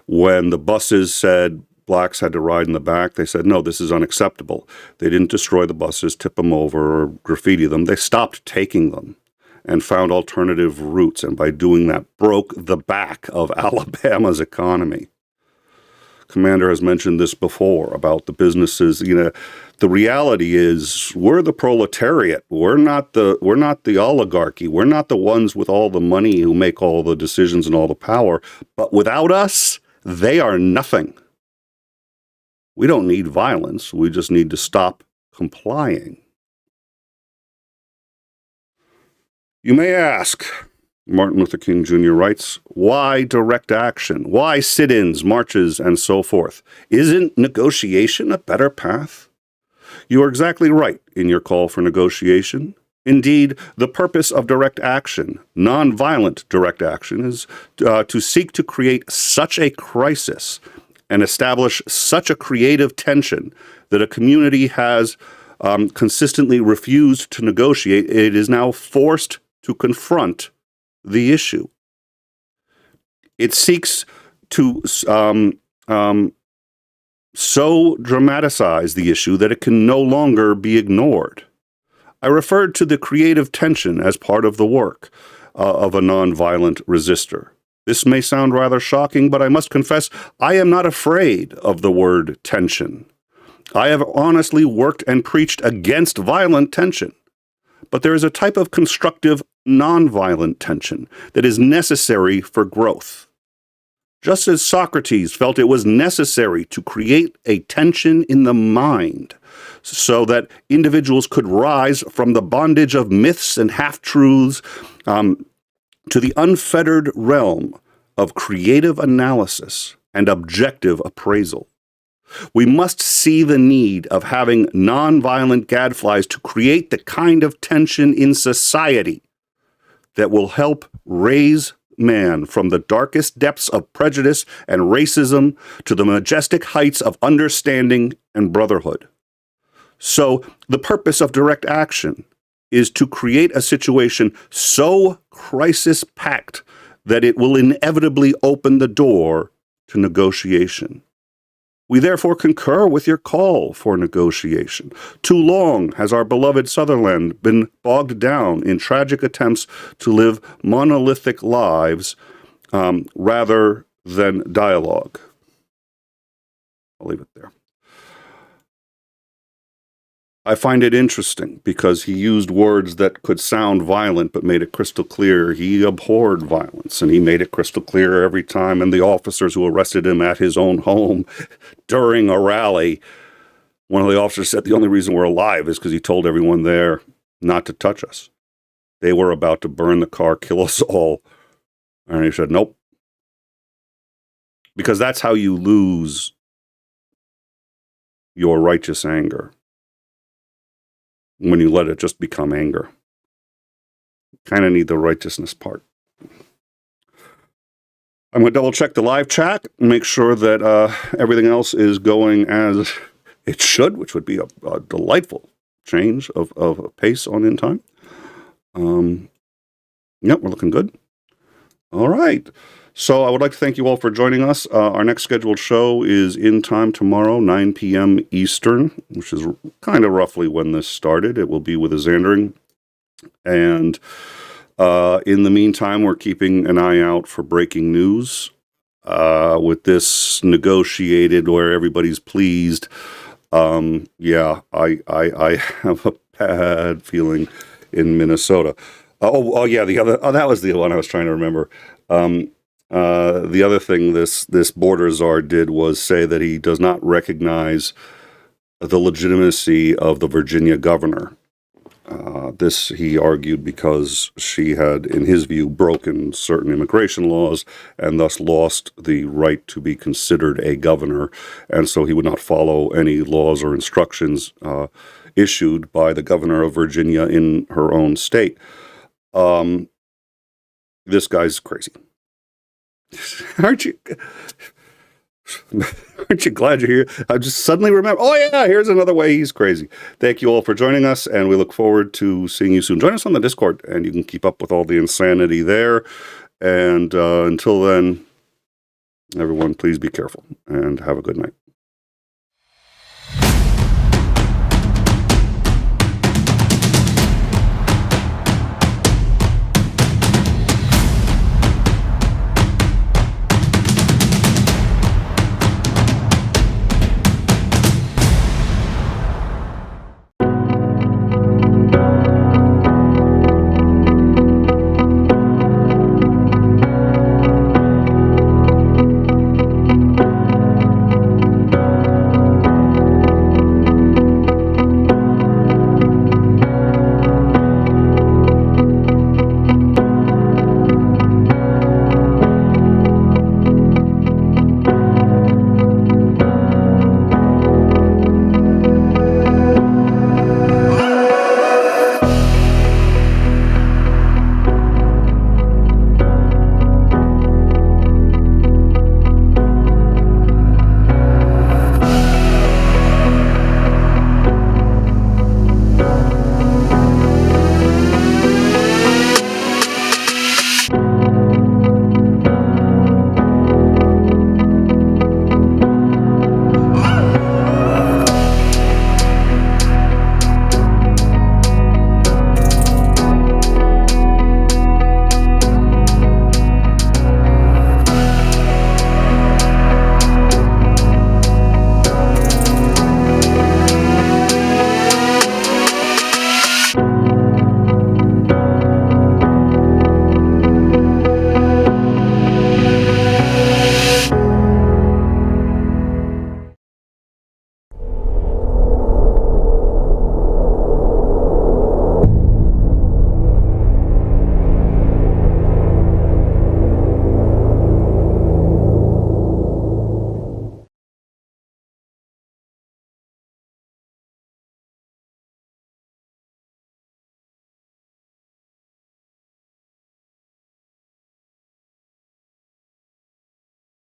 When the buses said blacks had to ride in the back, they said, no, this is unacceptable. They didn't destroy the buses, tip them over, or graffiti them. They stopped taking them and found alternative routes, and by doing that, broke the back of Alabama's economy. Commander has mentioned this before about the businesses. You know, the reality is we're the proletariat. We're not the oligarchy. We're not the ones with all the money who make all the decisions and all the power. But without us, they are nothing. We don't need violence. We just need to stop complying. You may ask, Martin Luther King Jr. writes, why direct action? Why sit-ins, marches, and so forth? Isn't negotiation a better path? You are exactly right in your call for negotiation. Indeed, the purpose of direct action, nonviolent direct action, is to seek to create such a crisis and establish such a creative tension that a community has consistently refused to negotiate. It is now forced to confront the issue. It seeks to so dramatize the issue that it can no longer be ignored. I referred to the creative tension as part of the work of a nonviolent resistor. This may sound rather shocking, but I must confess I am not afraid of the word tension. I have honestly worked and preached against violent tension. But there is a type of constructive, nonviolent tension that is necessary for growth. Just as Socrates felt it was necessary to create a tension in the mind so that individuals could rise from the bondage of myths and half-truths to the unfettered realm of creative analysis and objective appraisal. We must see the need of having nonviolent gadflies to create the kind of tension in society that will help raise man from the darkest depths of prejudice and racism to the majestic heights of understanding and brotherhood. So the purpose of direct action is to create a situation so crisis-packed that it will inevitably open the door to negotiation. We therefore concur with your call for negotiation. Too long has our beloved Sutherland been bogged down in tragic attempts to live monolithic lives rather than dialogue. I'll leave it there. I find it interesting because he used words that could sound violent but made it crystal clear he abhorred violence, and he made it crystal clear every time. And the officers who arrested him at his own home during a rally, one of the officers said the only reason we're alive is because he told everyone there not to touch us. They were about to burn the car, kill us all. And he said, nope. Because that's how you lose your righteous anger. When you let it just become anger. Kind of need the righteousness part. I'm going to double check the live chat and make sure that everything else is going as it should, which would be a delightful change of pace on In Time. Yep, we're looking good. All right. So I would like to thank you all for joining us. Our next scheduled show is In Time tomorrow, 9 p.m. Eastern, which is kind of roughly when this started. It will be with 𝐒𝐸𝐵. And in the meantime, we're keeping an eye out for breaking news. With this negotiated where everybody's pleased, yeah, I have a bad feeling in Minnesota. Yeah, that was the one I was trying to remember. The other thing this border czar did was say that he does not recognize the legitimacy of the Virginia governor. This, he argued, because she had, in his view, broken certain immigration laws and thus lost the right to be considered a governor, and so he would not follow any laws or instructions issued by the governor of Virginia in her own state. This guy's crazy. Aren't you glad you're here? I just suddenly remember, oh yeah, here's another way he's crazy. Thank you all for joining us, and we look forward to seeing you soon. Join us on the Discord, and you can keep up with all the insanity there. And until then, everyone, please be careful, and have a good night.